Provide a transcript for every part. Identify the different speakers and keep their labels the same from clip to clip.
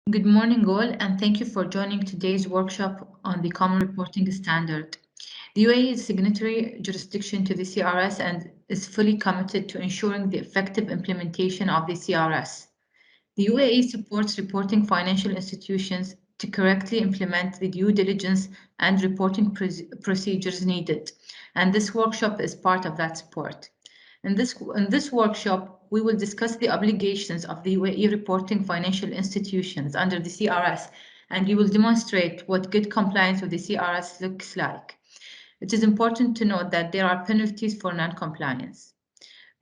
Speaker 1: Good morning all, and thank you for joining today's workshop on the Common Reporting Standard. The UAE is signatory jurisdiction to the CRS and is fully committed to ensuring the effective implementation of the CRS. The UAE supports reporting financial institutions to correctly implement the due diligence and reporting procedures needed, and this workshop is part of that support. In this workshop, we will discuss the obligations of the UAE reporting financial institutions under the CRS, and we will demonstrate what good compliance with the CRS looks like. It is important to note that there are penalties for non-compliance.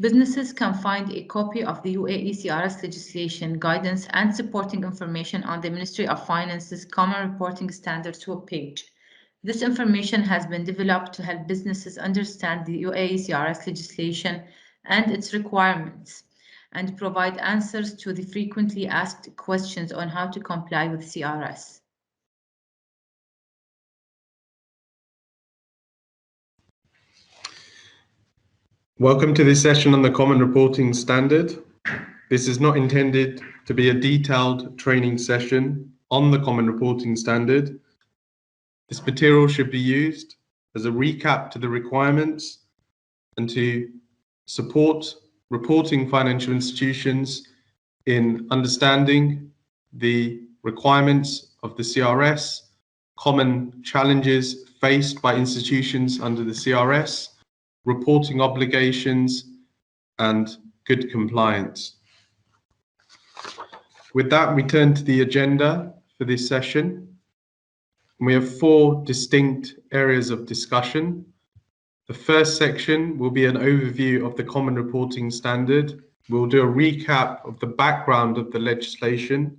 Speaker 1: Businesses can find a copy of the UAE CRS legislation, guidance, and supporting information on the Ministry of Finance's Common Reporting Standards webpage. This information has been developed to help businesses understand the UAE CRS legislation and its requirements, and provide answers to the frequently asked questions on how to comply with CRS.
Speaker 2: Welcome to this session on the Common Reporting Standard. This is not intended to be a detailed training session on the Common Reporting Standard. This material should be used as a recap to the requirements and to support reporting financial institutions in understanding the requirements of the CRS, common challenges faced by institutions under the CRS, reporting obligations, and good compliance. With that, we turn to the agenda for this session. We have four distinct areas of discussion. The first section will be an overview of the Common Reporting Standard. We'll do a recap of the background of the legislation,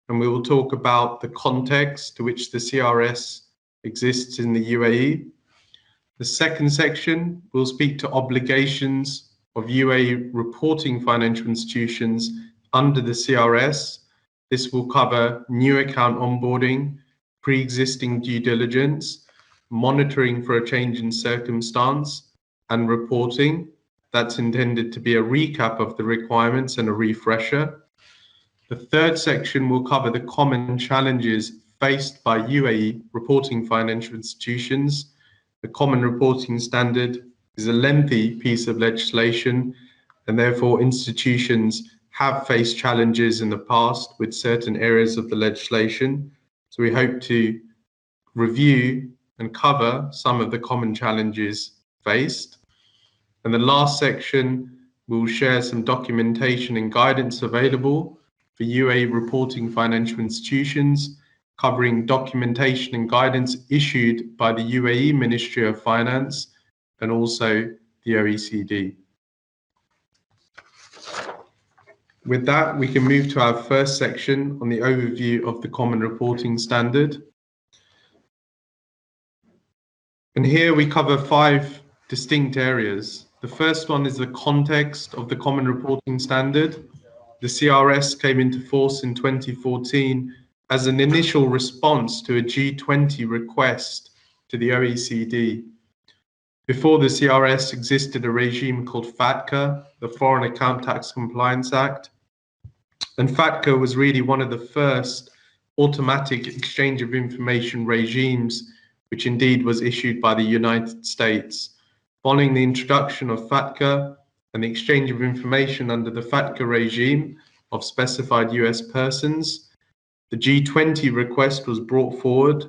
Speaker 2: and we will talk about the context to which the CRS exists in the UAE. The second section will speak to obligations of UAE reporting financial institutions under the CRS. This will cover new account onboarding, pre-existing due diligence, monitoring for a change in circumstance, and reporting. That's intended to be a recap of the requirements and a refresher. The third section will cover the common challenges faced by UAE reporting financial institutions. The Common Reporting Standard is a lengthy piece of legislation, and therefore institutions have faced challenges in the past with certain areas of the legislation. So we hope to review and cover some of the common challenges faced. And the last section will share some documentation and guidance available for UAE reporting financial institutions, covering documentation and guidance issued by the UAE Ministry of Finance and also the OECD. With that, we can move to our first section on the overview of the Common Reporting Standard. And here we cover five distinct areas. The first one is the context of the Common Reporting Standard. The CRS came into force in 2014 as an initial response to a G20 request to the OECD. Before the CRS existed a regime called FATCA, the Foreign Account Tax Compliance Act. And FATCA was really one of the first automatic exchange of information regimes, which indeed was issued by the United States. Following the introduction of FATCA and the exchange of information under the FATCA regime of specified US persons, the G20 request was brought forward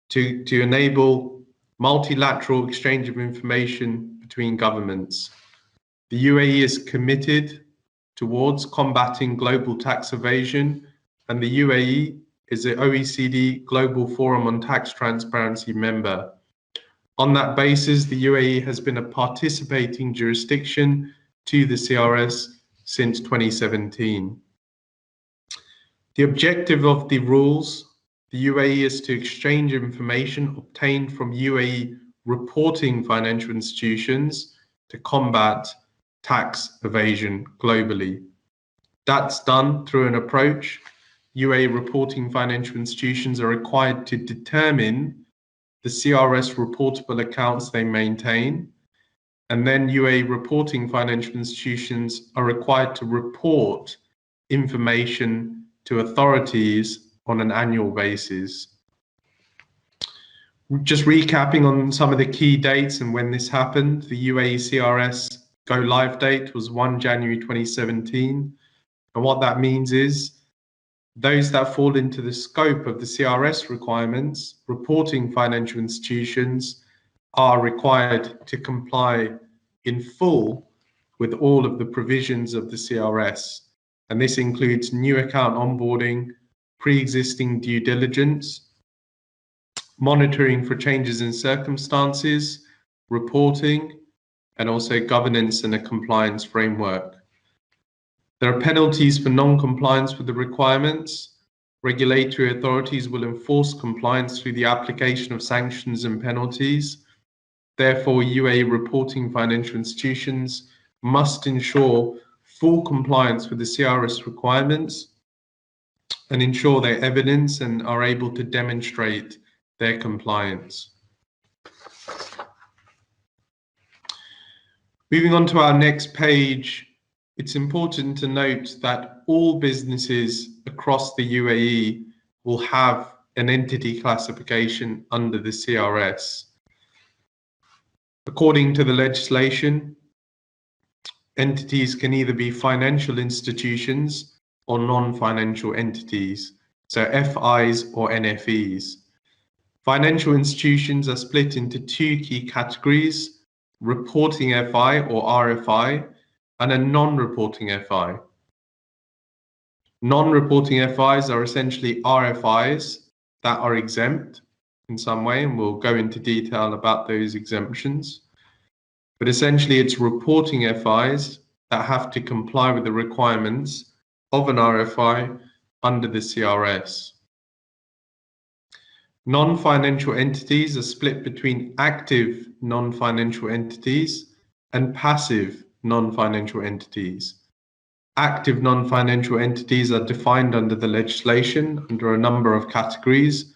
Speaker 2: to enable multilateral exchange of information between governments. The UAE is committed towards combating global tax evasion, and the UAE is the OECD Global Forum on Tax Transparency member. On that basis, the UAE has been a participating jurisdiction to the CRS since 2017. The objective of the rules, the UAE is to exchange information obtained from UAE reporting financial institutions to combat tax evasion globally. That's done through an approach. UAE reporting financial institutions are required to determine the CRS reportable accounts they maintain, and then UAE reporting financial institutions are required to report information to authorities on an annual basis. Just recapping on some of the key dates and when this happened, the UAE CRS go live date was 1 January 2017. And what that means is those that fall into the scope of the CRS requirements, reporting financial institutions are required to comply in full with all of the provisions of the CRS. And this includes new account onboarding, pre-existing due diligence, monitoring for changes in circumstances, reporting, and also governance and a compliance framework. There are penalties for non-compliance with the requirements. Regulatory authorities will enforce compliance through the application of sanctions and penalties. Therefore, UAE reporting financial institutions must ensure full compliance with the CRS requirements and ensure their evidence and are able to demonstrate their compliance. Moving on to our next page, it's important to note that all businesses across the UAE will have an entity classification under the CRS. According to the legislation, entities can either be financial institutions or non-financial entities, so FIs or NFEs. Financial institutions are split into two key categories: reporting FI or RFI and a non-reporting FI. Non-reporting FIs are essentially RFIs that are exempt in some way, and we'll go into detail about those exemptions. But essentially it's reporting FIs that have to comply with the requirements of an RFI under the CRS. Non-financial entities are split between active non-financial entities and passive non-financial entities. Active non-financial entities are defined under the legislation under a number of categories.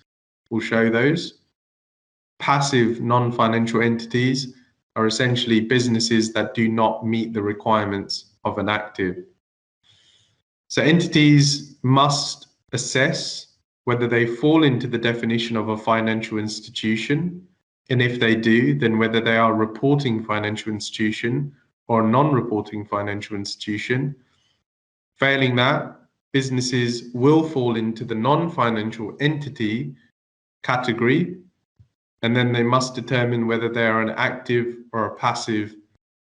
Speaker 2: We'll show those. Passive non-financial entities are essentially businesses that do not meet the requirements of an active. So entities must assess whether they fall into the definition of a financial institution, and if they do, then whether they are a reporting financial institution or a non-reporting financial institution. Failing that, businesses will fall into the non-financial entity category, and then they must determine whether they are an active or a passive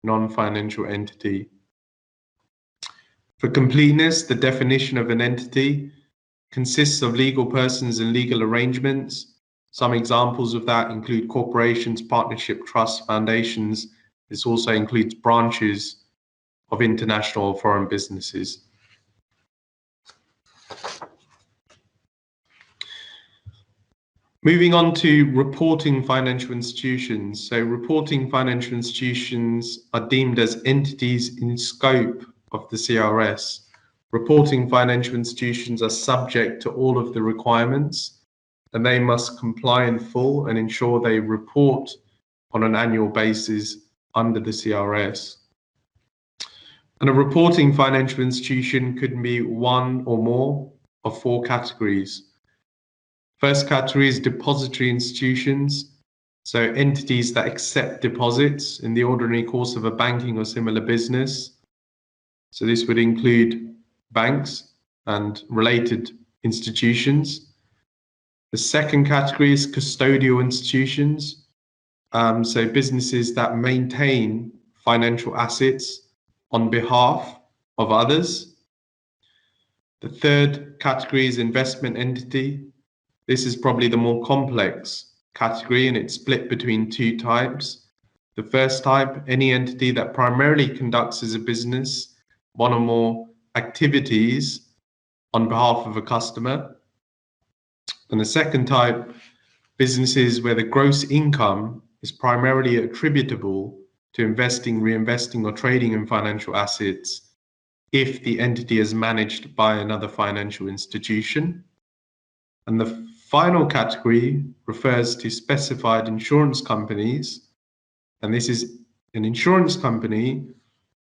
Speaker 2: non-financial entity. For completeness, the definition of an entity consists of legal persons and legal arrangements. Some examples of that include corporations, partnership trusts, foundations. This also includes branches of international or foreign businesses. Moving on to reporting financial institutions. So reporting financial institutions are deemed as entities in scope of the CRS. Reporting financial institutions are subject to all of the requirements, and they must comply in full and ensure they report on an annual basis under the CRS. And a reporting financial institution could be one or more of four categories. First category is depository institutions, so entities that accept deposits in the ordinary course of a banking or similar business. So this would include banks and related institutions. The second category is custodial institutions, so businesses that maintain financial assets on behalf of others. The third category is investment entity. This is probably the more complex category, and it's split between two types. The first type, any entity that primarily conducts as a business one or more activities on behalf of a customer. And the second type, businesses where the gross income is primarily attributable to investing, reinvesting, or trading in financial assets if the entity is managed by another financial institution. And the final category refers to specified insurance companies, and this is an insurance company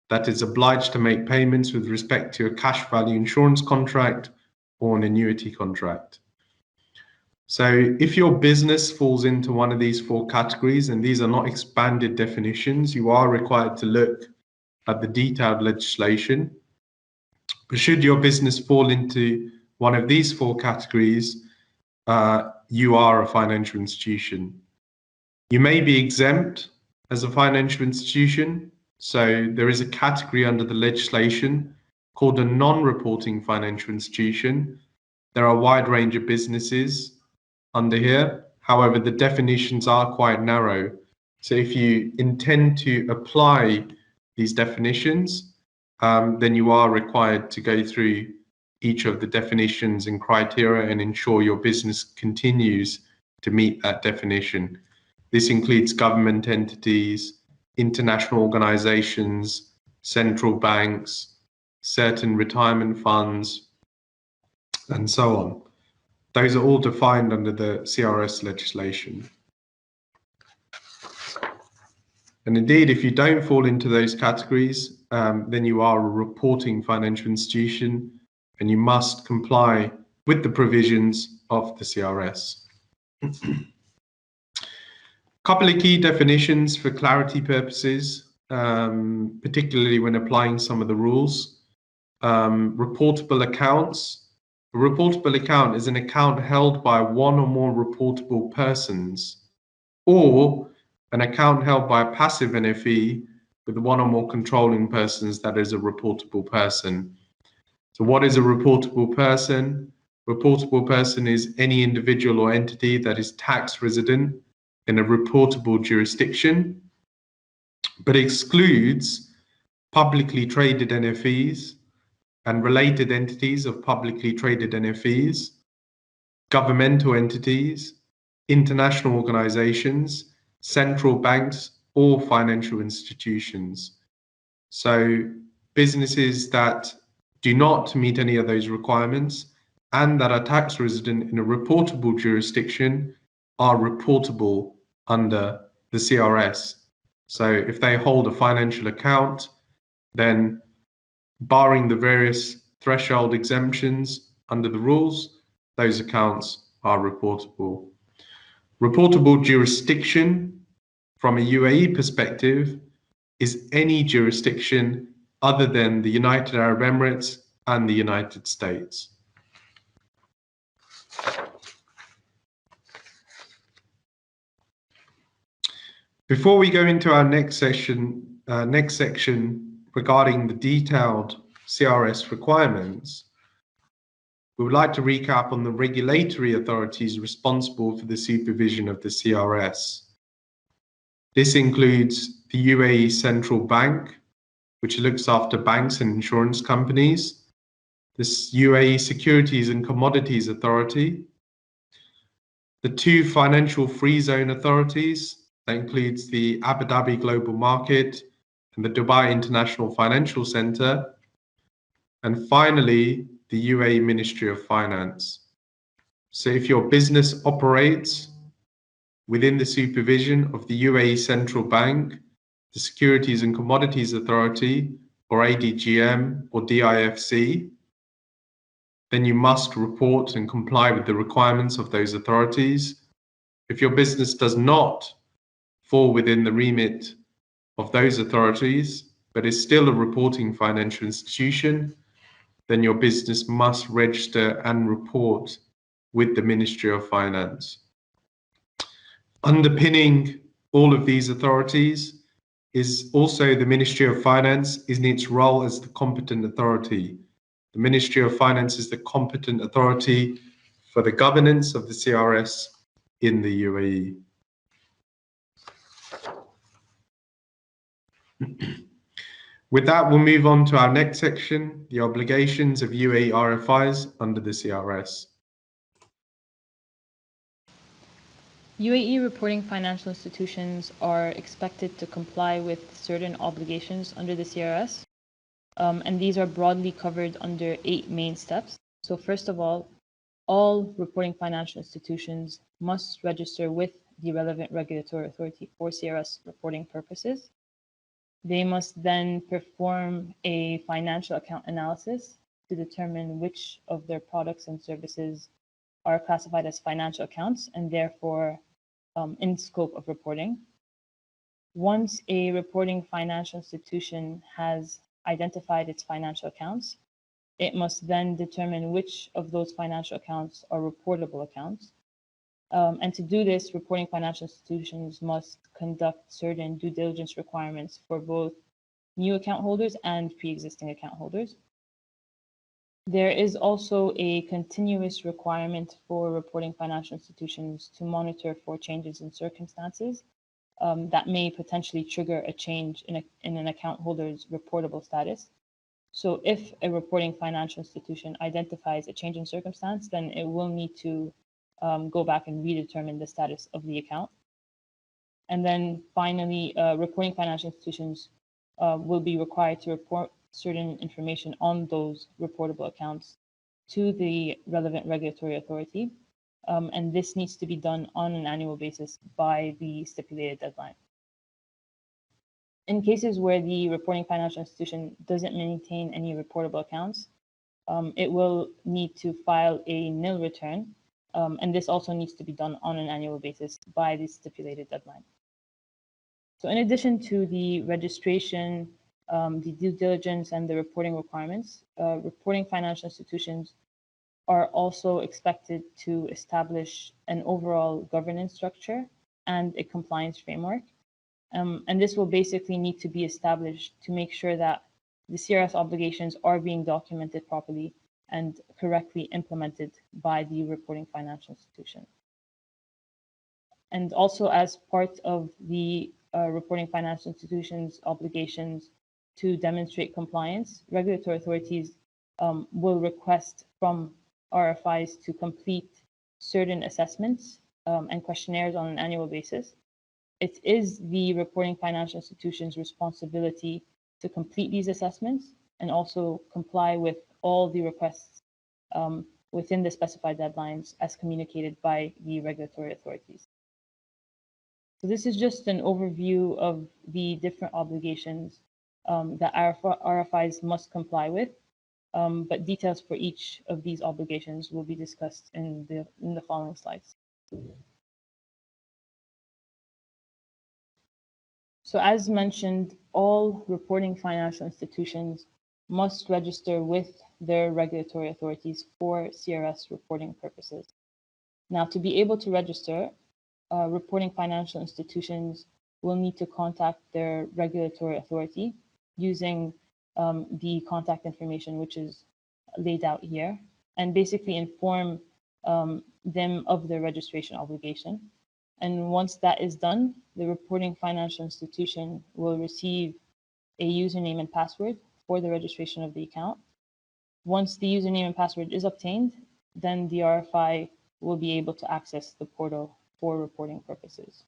Speaker 2: that is obliged to make payments with respect to a cash value insurance contract or an annuity contract. So if your business falls into one of these four categories, and these are not expanded definitions, you are required to look at the detailed legislation. But should your business fall into one of these four categories, you are a financial institution. You may be exempt as a financial institution. So there is a category under the legislation called a non-reporting financial institution. There are a wide range of businesses under here. However, the definitions are quite narrow. So if you intend to apply these definitions, then you are required to go through each of the definitions and criteria and ensure your business continues to meet that definition. This includes government entities, international organizations, central banks, certain retirement funds, and so on. Those are all defined under the CRS legislation. And indeed, if you don't fall into those categories, then you are a reporting financial institution and you must comply with the provisions of the CRS. Couple of key definitions for clarity purposes, particularly when applying some of the rules. Reportable accounts. A reportable account is an account held by one or more reportable persons, or an account held by a passive NFE with one or more controlling persons that is a reportable person. So what is a reportable person? Reportable person is any individual or entity that is tax resident in a reportable jurisdiction, but excludes publicly traded NFEs and related entities of publicly traded NFEs, governmental entities, international organizations, central banks, or financial institutions. So businesses that do not meet any of those requirements and that are tax resident in a reportable jurisdiction are reportable under the CRS. So if they hold a financial account, then barring the various threshold exemptions under the rules, those accounts are reportable. Reportable jurisdiction from a UAE perspective is any jurisdiction other than the United Arab Emirates and the United States. Before we go into our next section regarding the detailed CRS requirements, we would like to recap on the regulatory authorities responsible for the supervision of the CRS. This includes the UAE Central Bank, which looks after banks and insurance companies, the UAE Securities and Commodities Authority, the two financial free zone authorities, that includes the Abu Dhabi Global Market and the Dubai International Financial Center, and finally, the UAE Ministry of Finance. So if your business operates within the supervision of the UAE Central Bank, the Securities and Commodities Authority, or ADGM or DIFC, then you must report and comply with the requirements of those authorities. If your business does not fall within the remit of those authorities, but is still a reporting financial institution, then your business must register and report with the Ministry of Finance. Underpinning all of these authorities is also the Ministry of Finance in its role as the competent authority. The Ministry of Finance is the competent authority for the governance of the CRS in the UAE. With that, we'll move on to our next section, the obligations of UAE RFIs under the CRS.
Speaker 3: UAE reporting financial institutions are expected to comply with certain obligations under the CRS, and these are broadly covered under 8 main steps. So first of all reporting financial institutions must register with the relevant regulatory authority for CRS reporting purposes. They must then perform a financial account analysis to determine which of their products and services are classified as financial accounts and therefore in scope of reporting. Once a reporting financial institution has identified its financial accounts, it must then determine which of those financial accounts are reportable accounts. And to do this, reporting financial institutions must conduct certain due diligence requirements for both new account holders and pre-existing account holders. There is also a continuous requirement for reporting financial institutions to monitor for changes in circumstances that may potentially trigger a change in an account holder's reportable status. So if a reporting financial institution identifies a change in circumstance, then it will need to go back and redetermine the status of the account. And then finally, reporting financial institutions will be required to report certain information on those reportable accounts to the relevant regulatory authority. And this needs to be done on an annual basis by the stipulated deadline. In cases where the reporting financial institution doesn't maintain any reportable accounts, it will need to file a nil return, and this also needs to be done on an annual basis by the stipulated deadline. So in addition to the registration, the due diligence, and the reporting requirements, reporting financial institutions are also expected to establish an overall governance structure and a compliance framework. And this will basically need to be established to make sure that the CRS obligations are being documented properly and correctly implemented by the reporting financial institution. And also as part of the reporting financial institutions' obligations to demonstrate compliance, regulatory authorities will request from RFIs to complete certain assessments and questionnaires on an annual basis. It is the reporting financial institution's responsibility to complete these assessments and also comply with all the requests within the specified deadlines as communicated by the regulatory authorities. So this is just an overview of the different obligations that RFIs must comply with, but details for each of these obligations will be discussed in the following slides. So as mentioned, all reporting financial institutions must register with their regulatory authorities for CRS reporting purposes. Now, to be able to register, reporting financial institutions will need to contact their regulatory authority using the contact information which is laid out here, and basically inform them of their registration obligation. And once that is done, the reporting financial institution will receive a username and password for the registration of the account. Once the username and password is obtained, then the RFI will be able to access the portal for reporting purposes.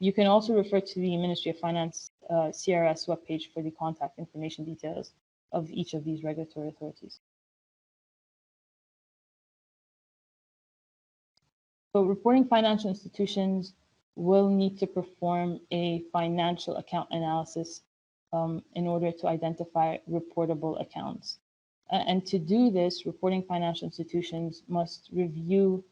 Speaker 3: You can also refer to the Ministry of Finance CRS webpage for the contact information details of each of these regulatory authorities. So reporting financial institutions will need to perform a financial account analysis in order to identify reportable accounts. And to do this, reporting financial institutions must review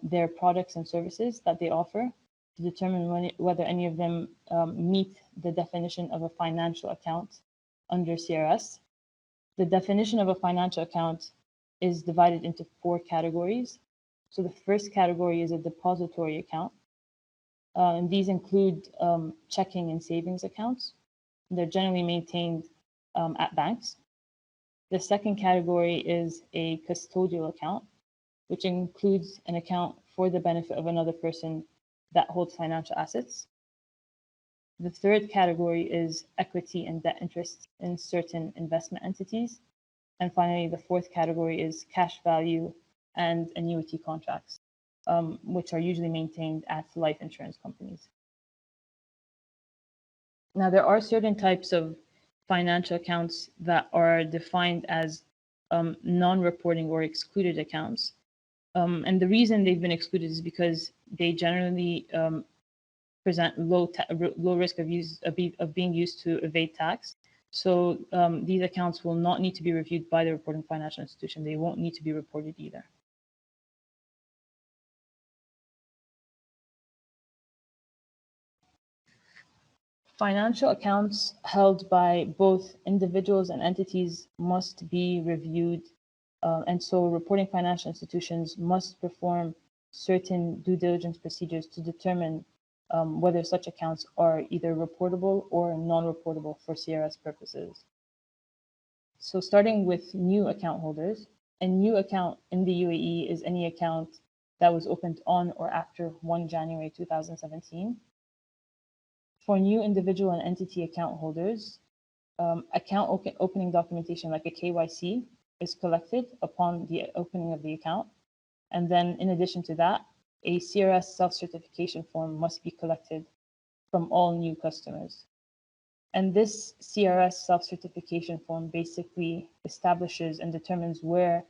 Speaker 3: their products and services that they offer to determine whether any of them meet the definition of a financial account under CRS. The definition of a financial account is divided into 4 categories. So the first category is a depository account. And these include checking and savings accounts. They're generally maintained at banks. The second category is a custodial account, which includes an account for the benefit of another person that holds financial assets. The third category is equity and debt interests in certain investment entities. And finally, the fourth category is cash value and annuity contracts, which are usually maintained at life insurance companies. Now, there are certain types of financial accounts that are defined as non-reporting or excluded accounts. And the reason they've been excluded is because they generally present low risk of being used to evade tax. So these accounts will not need to be reviewed by the reporting financial institution. They won't need to be reported either. Financial accounts held by both individuals and entities must be reviewed, and so reporting financial institutions must perform certain due diligence procedures to determine whether such accounts are either reportable or non-reportable for CRS purposes. So starting with new account holders, a new account in the UAE is any account that was opened on or after 1 January 2017. For new individual and entity account holders, account opening documentation like a KYC is collected upon the opening of the account. And then in addition to that, a CRS self-certification form must be collected from all new customers. And this CRS self-certification form basically establishes and determines where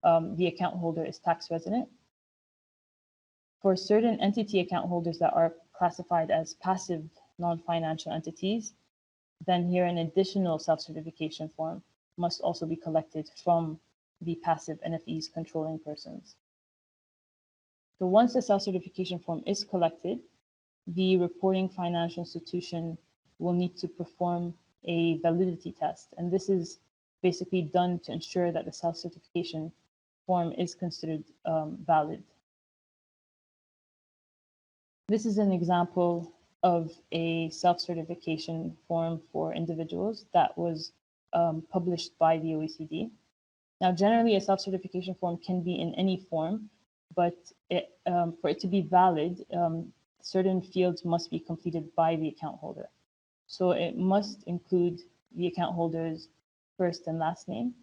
Speaker 3: the account holder is tax resident. For certain entity account holders that are classified as passive non-financial entities, then here an additional self-certification form must also be collected from the passive NFEs controlling persons. So once the self-certification form is collected, the reporting financial institution will need to perform a validity test. And this is basically done to ensure that the self-certification form is considered valid. This is an example of a self-certification form for individuals that was published by the OECD. Now, generally, a self-certification form can be in any form, but for it to be valid, certain fields must be completed by the account holder. So it must include the account holder's first and last name,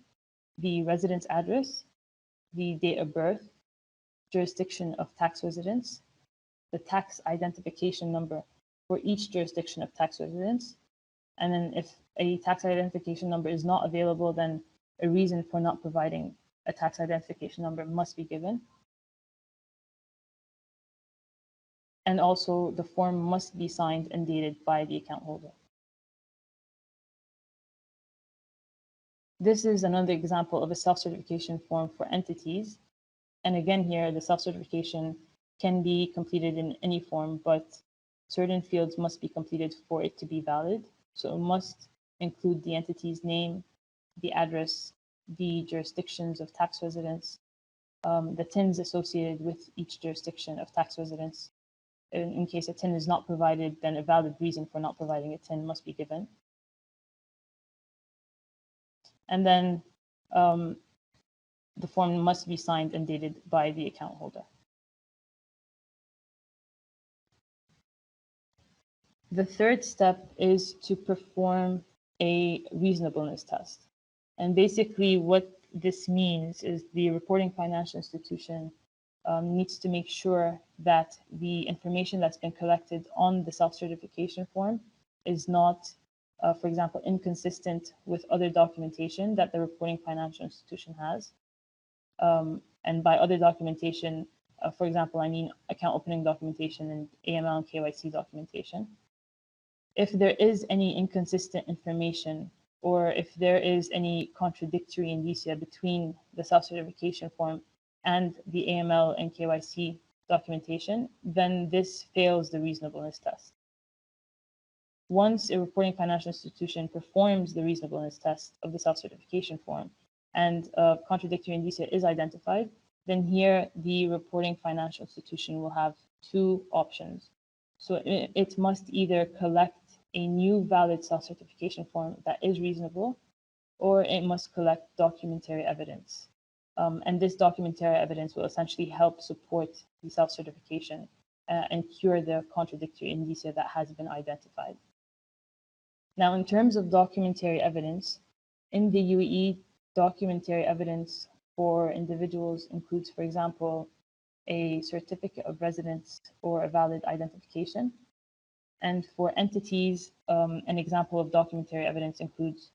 Speaker 3: the residence address, the date of birth, jurisdiction of tax residence, the tax identification number for each jurisdiction of tax residence. And then if a tax identification number is not available, then a reason for not providing a tax identification number must be given. And also the form must be signed and dated by the account holder. This is another example of a self-certification form for entities. And again, here, the self-certification can be completed in any form, but certain fields must be completed for it to be valid. So it must include the entity's name, the address, the jurisdictions of tax residence, the TINs associated with each jurisdiction of tax residence. In case a TIN is not provided, then a valid reason for not providing a TIN must be given. And then the form must be signed and dated by the account holder. The third step is to perform a reasonableness test. And basically what this means is the reporting financial institution needs to make sure that the information that's been collected on the self-certification form is not, for example, inconsistent with other documentation that the reporting financial institution has. And by other documentation, for example, I mean account opening documentation and AML and KYC documentation. If there is any inconsistent information or if there is any contradictory indicia between the self-certification form and the AML and KYC documentation, then this fails the reasonableness test. Once a reporting financial institution performs the reasonableness test of the self-certification form and contradictory indicia is identified, then here the reporting financial institution will have two options. So it must either collect a new valid self-certification form that is reasonable, or it must collect documentary evidence. And this documentary evidence will essentially help support the self-certification and cure the contradictory indicia that has been identified. Now, in terms of documentary evidence, in the UAE, documentary evidence for individuals includes, for example, a certificate of residence or a valid identification. And for entities, an example of documentary evidence includes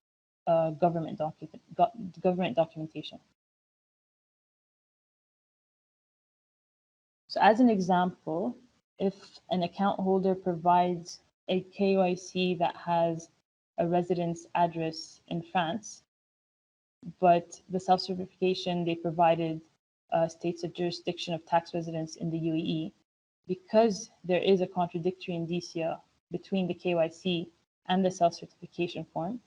Speaker 3: government documentation. So as an example, if an account holder provides a KYC that has a residence address in France, but the self-certification they provided states a jurisdiction of tax residence in the UAE. Because there is a contradictory indicia between the KYC and the self-certification form,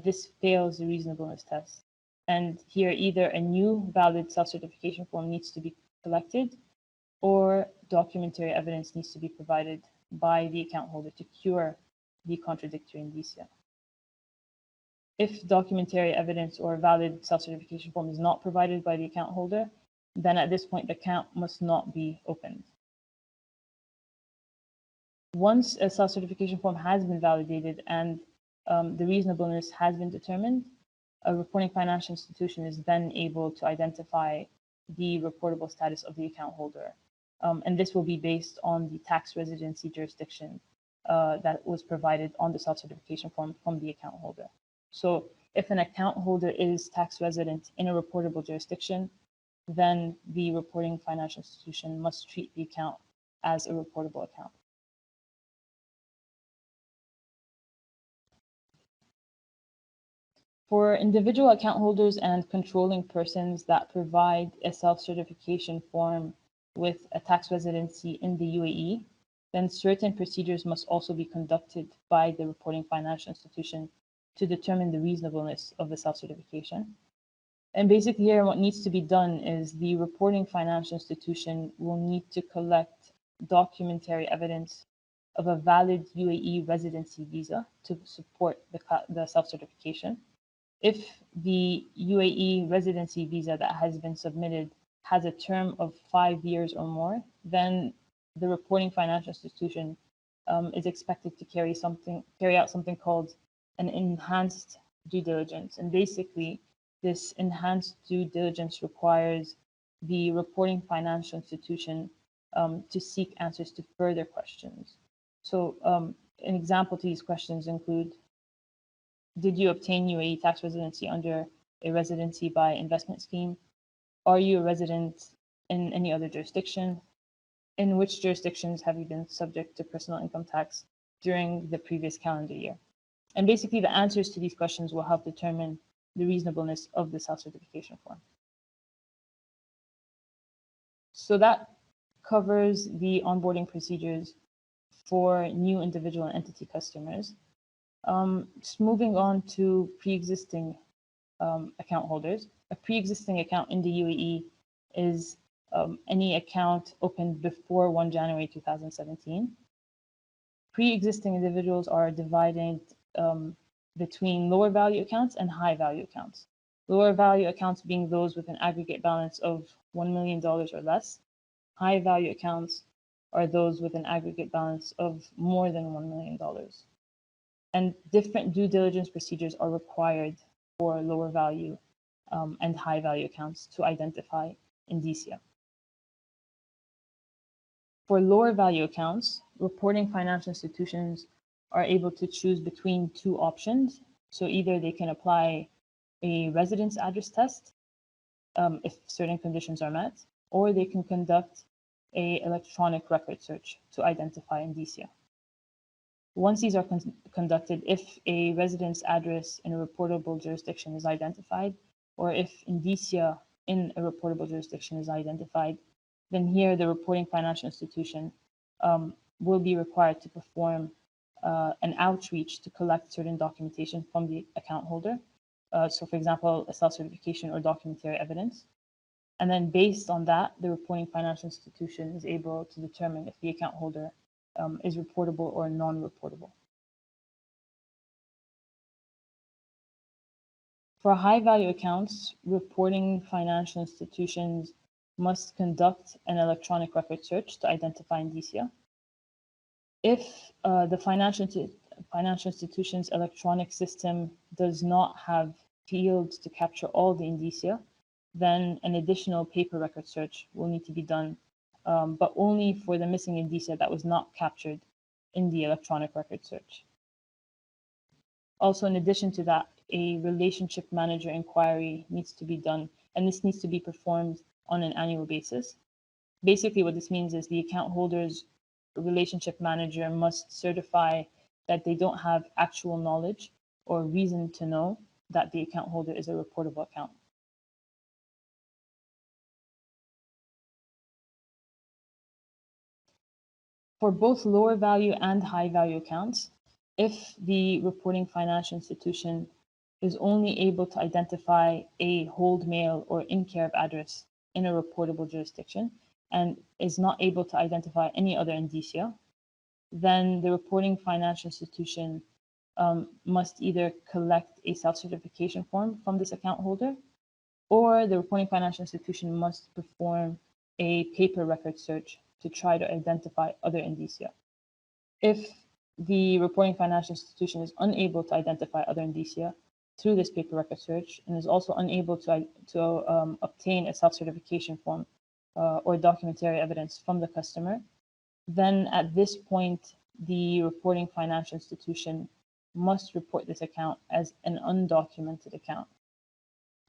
Speaker 3: this fails the reasonableness test. And here, either a new valid self-certification form needs to be collected, or documentary evidence needs to be provided by the account holder to cure the contradictory indicia. If documentary evidence or valid self-certification form is not provided by the account holder, then at this point, the account must not be opened. Once a self-certification form has been validated and the reasonableness has been determined, a reporting financial institution is then able to identify the reportable status of the account holder. And this will be based on the tax residency jurisdiction that was provided on the self-certification form from the account holder. So if an account holder is tax resident in a reportable jurisdiction, then the reporting financial institution must treat the account as a reportable account. For individual account holders and controlling persons that provide a self-certification form with a tax residency in the UAE, then certain procedures must also be conducted by the reporting financial institution to determine the reasonableness of the self-certification. And basically here, what needs to be done is the reporting financial institution will need to collect documentary evidence of a valid UAE residency visa to support the self-certification. If the UAE residency visa that has been submitted has a term of 5 years or more, then the reporting financial institution is expected to carry out something called an enhanced due diligence. And basically, this enhanced due diligence requires the reporting financial institution to seek answers to further questions. So an example to these questions include: did you obtain UAE tax residency under a residency by investment scheme? Are you a resident in any other jurisdiction? In which jurisdictions have you been subject to personal income tax during the previous calendar year? And basically, the answers to these questions will help determine the reasonableness of the self-certification form. So that covers the onboarding procedures for new individual and entity customers. Just moving on to pre-existing account holders. A pre-existing account in the UAE is any account opened before 1 January 2017. Pre-existing individuals are divided between lower value accounts and high value accounts. Lower value accounts being those with an aggregate balance of $1 million or less. High value accounts are those with an aggregate balance of more than $1 million. And different due diligence procedures are required for lower value and high value accounts to identify indicia. For lower value accounts, reporting financial institutions are able to choose between two options. So either they can apply a residence address test if certain conditions are met, or they can conduct an electronic record search to identify indicia. Once these are conducted, if a residence address in a reportable jurisdiction is identified, or if indicia in a reportable jurisdiction is identified, then here the reporting financial institution will be required to perform an outreach to collect certain documentation from the account holder. So for example, a self-certification or documentary evidence. And then based on that, the reporting financial institution is able to determine if the account holder is reportable or non-reportable. For high-value accounts, reporting financial institutions must conduct an electronic record search to identify indicia. If the financial institution's electronic system does not have fields to capture all the indicia, then an additional paper record search will need to be done, but only for the missing indicia that was not captured in the electronic record search. Also, in addition to that, a relationship manager inquiry needs to be done, and this needs to be performed on an annual basis. Basically, what this means is the account holder's relationship manager must certify that they don't have actual knowledge or reason to know that the account holder is a reportable account. For both lower value and high value accounts, if the reporting financial institution is only able to identify a hold mail or in-care of address in a reportable jurisdiction and is not able to identify any other indicia, then the reporting financial institution must either collect a self-certification form from this account holder, or the reporting financial institution must perform a paper record search to try to identify other indicia. If the reporting financial institution is unable to identify other indicia through this paper record search and is also unable to obtain a self-certification form or documentary evidence from the customer, then at this point, the reporting financial institution must report this account as an undocumented account.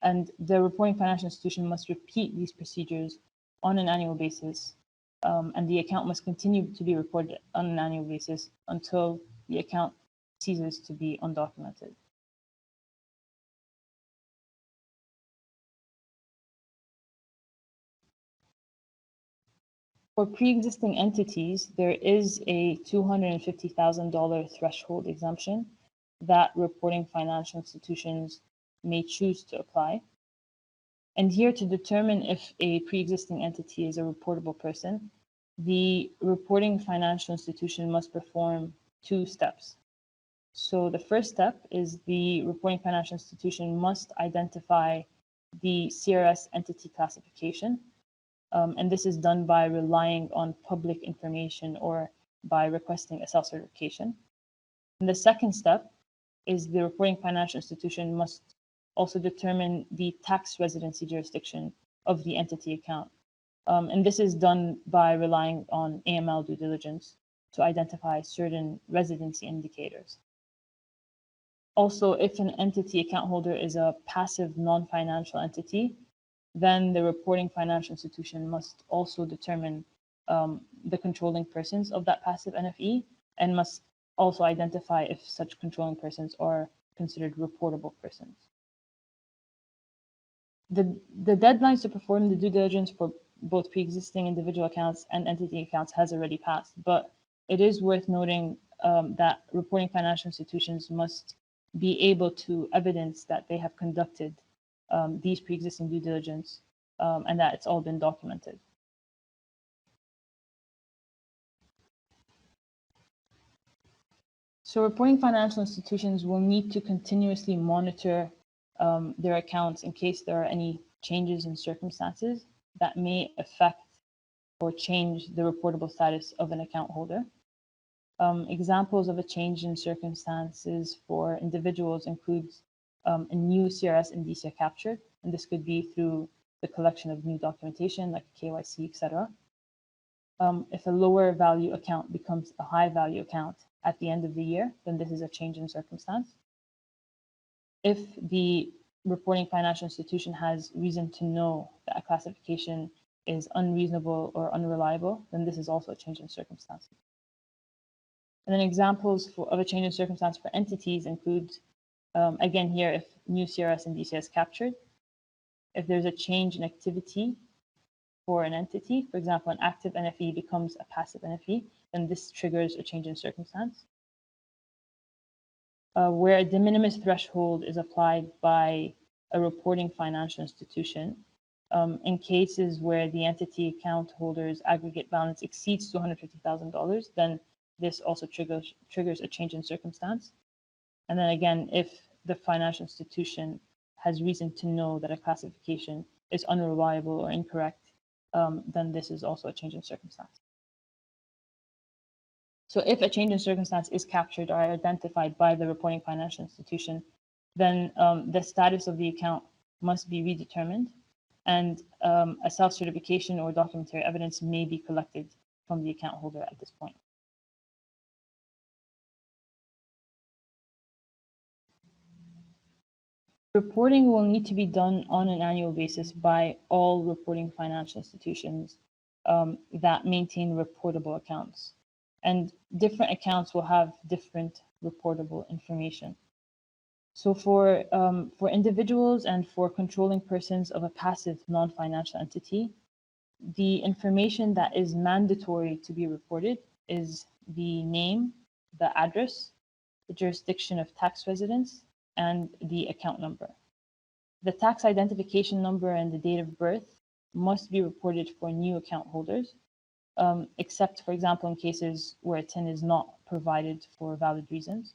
Speaker 3: And the reporting financial institution must repeat these procedures on an annual basis, and the account must continue to be reported on an annual basis until the account ceases to be undocumented. For pre-existing entities, there is a $250,000 threshold exemption that reporting financial institutions may choose to apply. And here, to determine if a pre-existing entity is a reportable person, the reporting financial institution must perform two steps. So the first step is the reporting financial institution must identify the CRS entity classification. And this is done by relying on public information or by requesting a self-certification. And the second step is the reporting financial institution must also determine the tax residency jurisdiction of the entity account. And this is done by relying on AML due diligence to identify certain residency indicators. Also, if an entity account holder is a passive non-financial entity, then the reporting financial institution must also determine the controlling persons of that passive NFE and must also identify if such controlling persons are considered reportable persons. The deadlines to perform the due diligence for both pre-existing individual accounts and entity accounts has already passed, but it is worth noting that reporting financial institutions must be able to evidence that they have conducted these pre-existing due diligence and that it's all been documented. So reporting financial institutions will need to continuously monitor their accounts in case there are any changes in circumstances that may affect or change the reportable status of an account holder. Examples of a change in circumstances for individuals includes a new CRS indicia captured, and this could be through the collection of new documentation like KYC, etc. If a lower value account becomes a high value account at the end of the year, then this is a change in circumstance. If the reporting financial institution has reason to know that a classification is unreasonable or unreliable, then this is also a change in circumstance. And then examples of a change in circumstance for entities include, again here, if new CRS indicia is captured, if there's a change in activity for an entity, for example, an active NFE becomes a passive NFE, then this triggers a change in circumstance. Where a de minimis threshold is applied by a reporting financial institution, in cases where the entity account holder's aggregate balance exceeds $250,000, then this also triggers a change in circumstance. And then again, if the financial institution has reason to know that a classification is unreliable or incorrect, then this is also a change in circumstance. So if a change in circumstance is captured or identified by the reporting financial institution, then the status of the account must be redetermined, and a self-certification or documentary evidence may be collected from the account holder at this point. Reporting will need to be done on an annual basis by all reporting financial institutions that maintain reportable accounts. And different accounts will have different reportable information. So for individuals and for controlling persons of a passive non-financial entity, the information that is mandatory to be reported is the name, the address, the jurisdiction of tax residence, and the account number. The tax identification number and the date of birth must be reported for new account holders, except, for example, in cases where a TIN is not provided for valid reasons.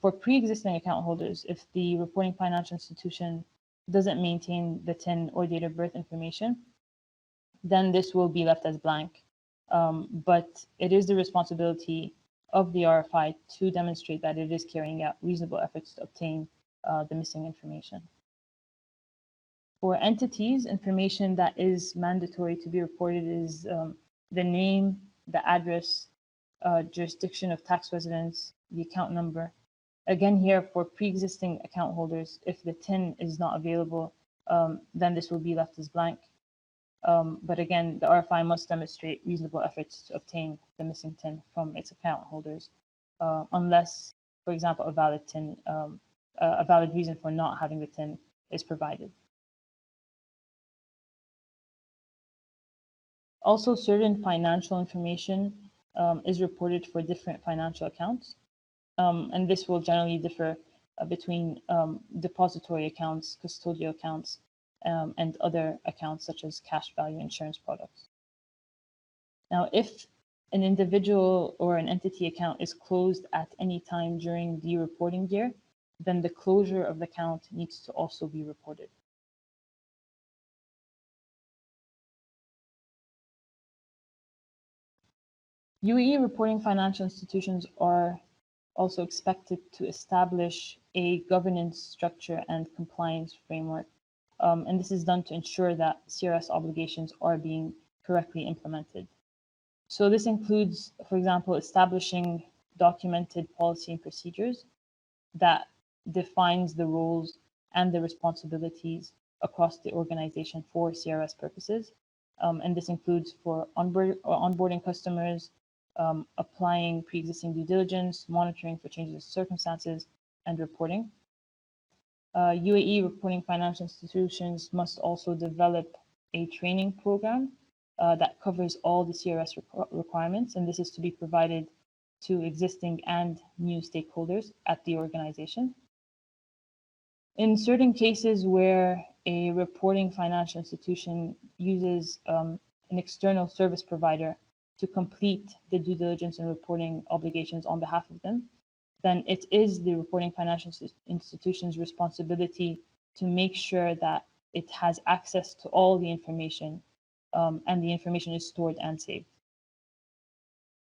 Speaker 3: For pre-existing account holders, if the reporting financial institution doesn't maintain the TIN or date of birth information, then this will be left as blank. But it is the responsibility of the RFI to demonstrate that it is carrying out reasonable efforts to obtain the missing information. For entities, information that is mandatory to be reported is the name, the address, jurisdiction of tax residence, the account number. Again, here for pre-existing account holders, if the TIN is not available, then this will be left as blank. But again, the RFI must demonstrate reasonable efforts to obtain the missing TIN from its account holders, unless, for example, a valid reason for not having the TIN is provided. Also, certain financial information is reported for different financial accounts, and this will generally differ between depository accounts, custodial accounts, and other accounts such as cash value insurance products. Now, if an individual or an entity account is closed at any time during the reporting year, then the closure of the account needs to also be reported. UAE reporting financial institutions are also expected to establish a governance structure and compliance framework. And this is done to ensure that CRS obligations are being correctly implemented. So this includes, for example, establishing documented policy and procedures that defines the roles and the responsibilities across the organization for CRS purposes. And this includes for onboarding customers, applying pre-existing due diligence, monitoring for changes in circumstances, and reporting. UAE reporting financial institutions must also develop a training program that covers all the CRS requirements, and this is to be provided to existing and new stakeholders at the organization. In certain cases where a reporting financial institution uses an external service provider to complete the due diligence and reporting obligations on behalf of them, then it is the reporting financial institution's responsibility to make sure that it has access to all the information and the information is stored and saved.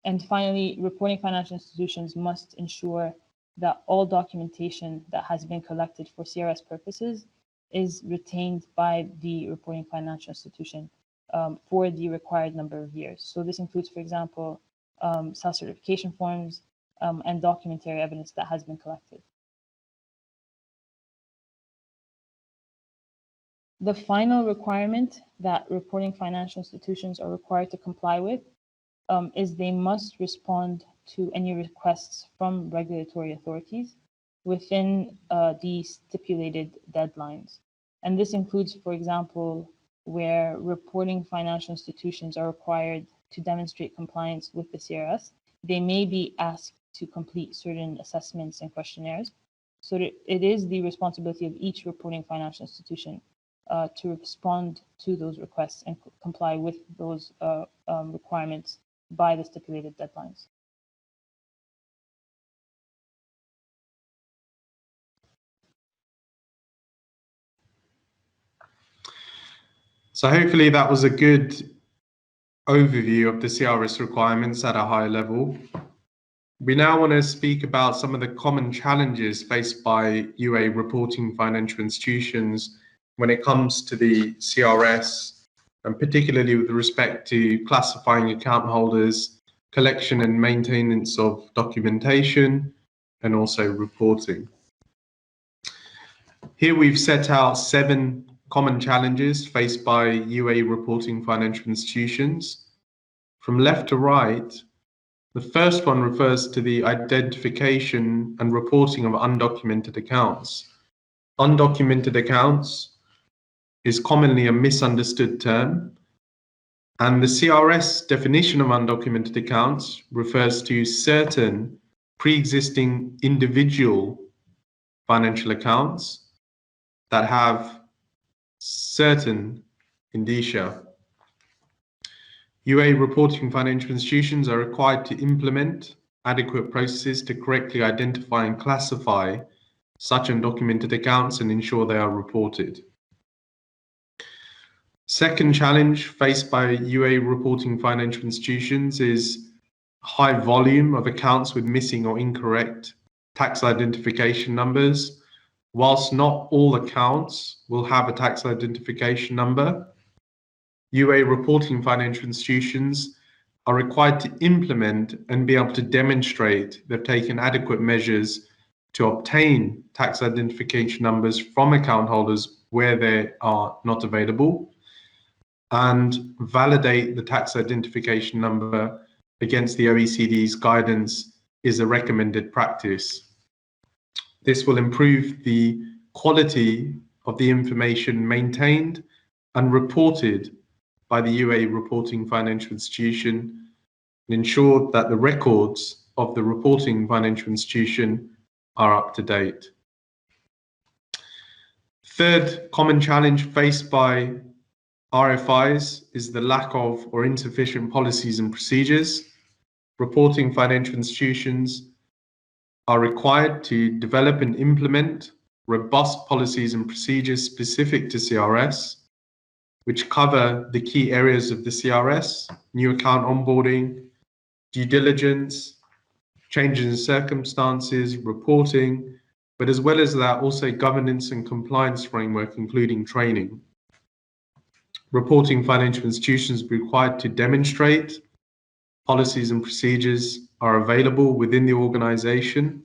Speaker 3: And finally, reporting financial institutions must ensure that all documentation that has been collected for CRS purposes is retained by the reporting financial institution for the required number of years. So this includes, for example, self-certification forms and documentary evidence that has been collected. The final requirement that reporting financial institutions are required to comply with is they must respond to any requests from regulatory authorities within the stipulated deadlines. And this includes, for example, where reporting financial institutions are required to demonstrate compliance with the CRS, they may be asked to complete certain assessments and questionnaires. So it is the responsibility of each reporting financial institution to respond to those requests and comply with those requirements by the stipulated deadlines.
Speaker 2: So hopefully that was a good overview of the CRS requirements at a high level. We now want to speak about some of the common challenges faced by UAE reporting financial institutions when it comes to the CRS, and particularly with respect to classifying account holders, collection and maintenance of documentation, and also reporting. Here we've set out 7 common challenges faced by UAE reporting financial institutions. From left to right, The first one refers to the identification and reporting of undocumented accounts. Undocumented accounts is commonly a misunderstood term, and the CRS definition of undocumented accounts refers to certain pre-existing individual financial accounts that have certain indicia. UAE reporting financial institutions are required to implement adequate processes to correctly identify and classify such undocumented accounts and ensure they are reported. Second challenge faced by UAE reporting financial institutions is high volume of accounts with missing or incorrect tax identification numbers. Whilst not all accounts will have a tax identification number, UAE reporting financial institutions are required to implement and be able to demonstrate they've taken adequate measures to obtain tax identification numbers from account holders where they are not available, and validate the tax identification number against the OECD's guidance is a recommended practice. This will improve the quality of the information maintained and reported by the UAE reporting financial institution and ensure that the records of the reporting financial institution are up to date. Third common challenge faced by RFIs is the lack of or insufficient policies and procedures. Reporting financial institutions are required to develop and implement robust policies and procedures specific to CRS, which cover the key areas of the CRS: new account onboarding, due diligence, changes in circumstances, reporting, but as well as that, also governance and compliance framework, including training. Reporting financial institutions are required to demonstrate policies and procedures are available within the organization,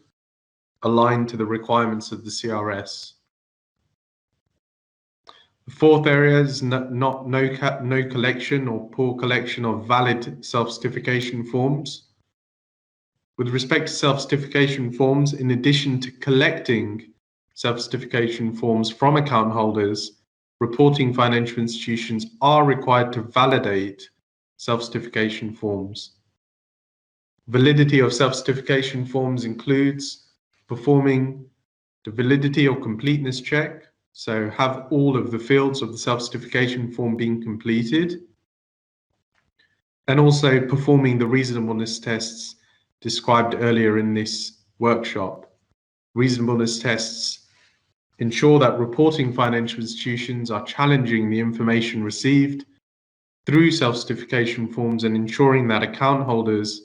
Speaker 2: aligned to the requirements of the CRS. The fourth area is no collection or poor collection of valid self-certification forms. With respect to self-certification forms, in addition to collecting self-certification forms from account holders, reporting financial institutions are required to validate self-certification forms. Validity of self-certification forms includes performing the validity or completeness check, so have all of the fields of the self-certification form being completed, and also performing the reasonableness tests described earlier in this workshop. Reasonableness tests ensure that reporting financial institutions are challenging the information received through self-certification forms and ensuring that account holders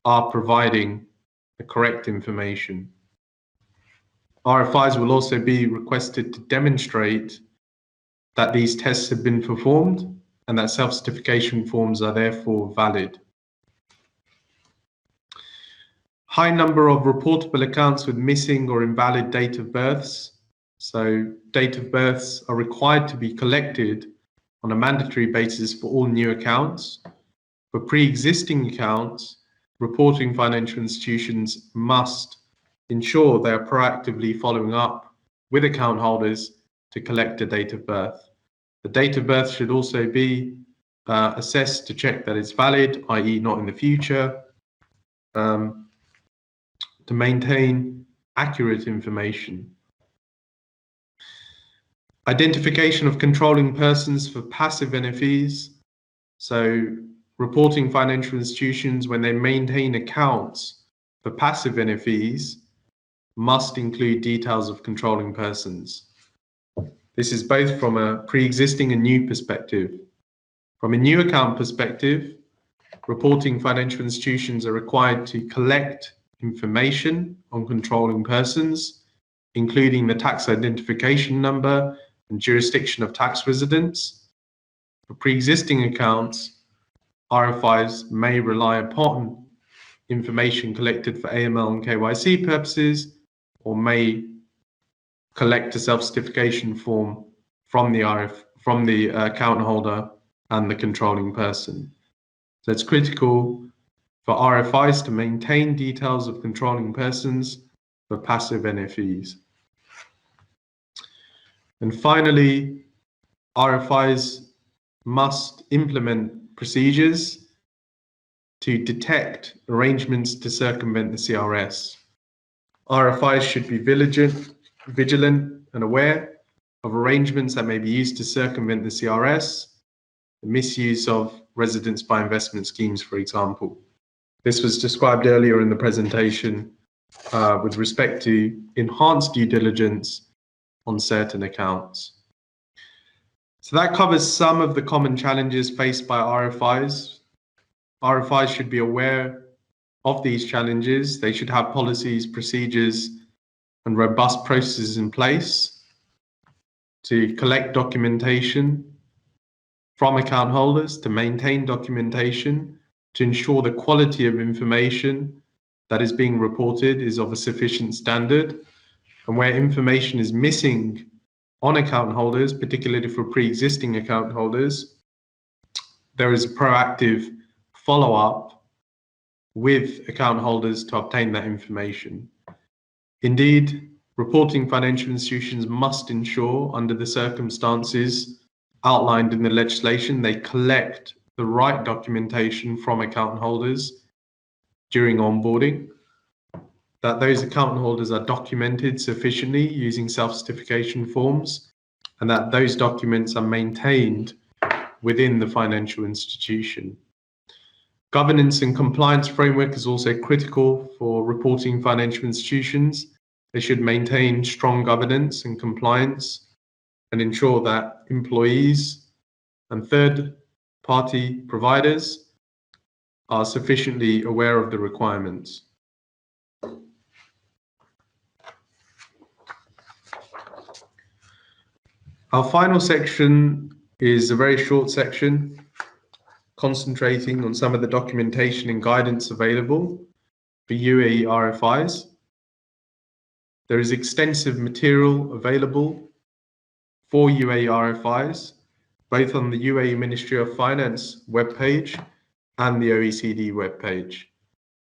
Speaker 2: are providing the correct information. RFIs will also be requested to demonstrate that these tests have been performed and that self-certification forms are therefore valid. High number of reportable accounts with missing or invalid date of births. So date of births are required to be collected on a mandatory basis for all new accounts. For pre-existing accounts, reporting financial institutions must ensure they are proactively following up with account holders to collect a date of birth. The date of birth should also be assessed to check that it's valid, i.e. not in the future, to maintain accurate information. Identification of controlling persons for passive NFEs. So reporting financial institutions, when they maintain accounts for passive NFEs, must include details of controlling persons. This is both from a pre-existing and new perspective. From a new account perspective, reporting financial institutions are required to collect information on controlling persons, including the tax identification number and jurisdiction of tax residence. For pre-existing accounts, RFIs may rely upon information collected for AML and KYC purposes, or may collect a self-certification form from the account holder and the controlling person. So it's critical for RFIs to maintain details of controlling persons for passive NFEs. And finally, RFIs must implement procedures to detect arrangements to circumvent the CRS. RFIs should be vigilant and aware of arrangements that may be used to circumvent the CRS, the misuse of residence by investment schemes, for example. This was described earlier in the presentation with respect to enhanced due diligence on certain accounts. So that covers some of the common challenges faced by RFIs. RFIs should be aware of these challenges. They should have policies, procedures, and robust processes in place to collect documentation from account holders, to maintain documentation, to ensure the quality of information that is being reported is of a sufficient standard, and where information is missing on account holders, particularly for pre-existing account holders, there is a proactive follow-up with account holders to obtain that information. Indeed, reporting financial institutions must ensure, under the circumstances outlined in the legislation, they collect the right documentation from account holders during onboarding, that those account holders are documented sufficiently using self-certification forms, and that those documents are maintained within the financial institution. Governance and compliance framework is also critical for reporting financial institutions. They should maintain strong governance and compliance and ensure that employees and third-party providers are sufficiently aware of the requirements. Our final section is a very short section, concentrating on some of the documentation and guidance available for UAE RFIs. There is extensive material available for UAE RFIs, both on the UAE Ministry of Finance webpage and the OECD webpage.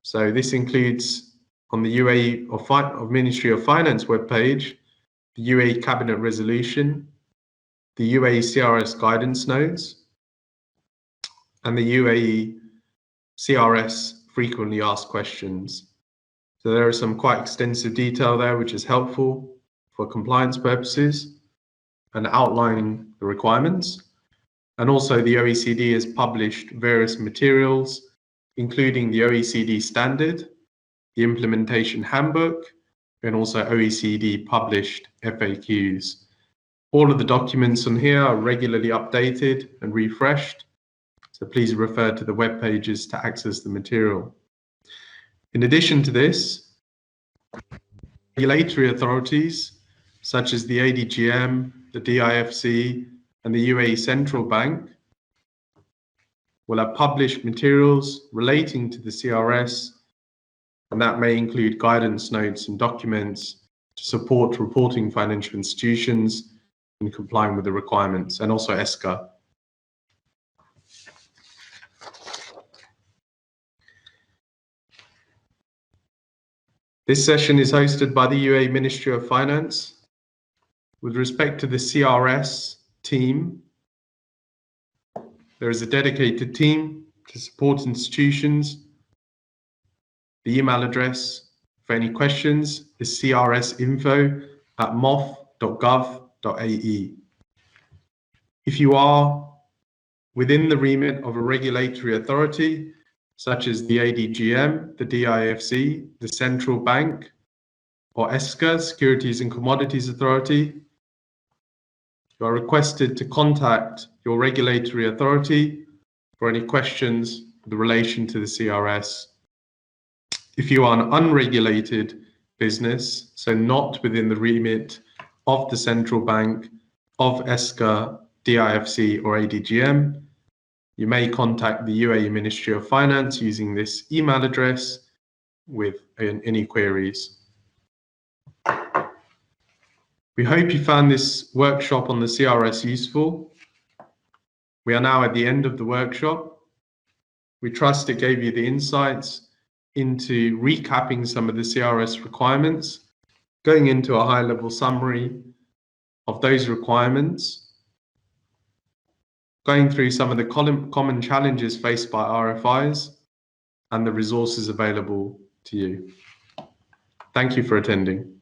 Speaker 2: So this includes on the UAE Ministry of Finance webpage, the UAE Cabinet Resolution, the UAE CRS guidance notes, and the UAE CRS frequently asked questions. So there is some quite extensive detail there, which is helpful for compliance purposes and outlining the requirements. And also the OECD has published various materials, including the OECD standard, the implementation handbook, and also OECD published FAQs. All of the documents on here are regularly updated and refreshed, so please refer to the web pages to access the material. In addition to this, regulatory authorities such as the ADGM, the DIFC, and the UAE Central Bank will have published materials relating to the CRS, and that may include guidance notes and documents to support reporting financial institutions in complying with the requirements, and also ESCA. This session is hosted by the UAE Ministry of Finance. With respect to the CRS team, there is a dedicated team to support institutions. The email address for any questions is crsinfo@mof.gov.ae. If you are within the remit of a regulatory authority, such as the ADGM, the DIFC, the Central Bank, or ESCA, Securities and Commodities Authority, you are requested to contact your regulatory authority for any questions with relation to the CRS. If you are an unregulated business, so not within the remit of the Central Bank, of ESCA, DIFC, or ADGM, you may contact the UAE Ministry of Finance using this email address with any queries. We hope you found this workshop on the CRS useful. We are now at the end of the workshop. We trust it gave you the insights into recapping some of the CRS requirements, going into a high-level summary of those requirements, going through some of the common challenges faced by RFIs, and the resources available to you. Thank you for attending.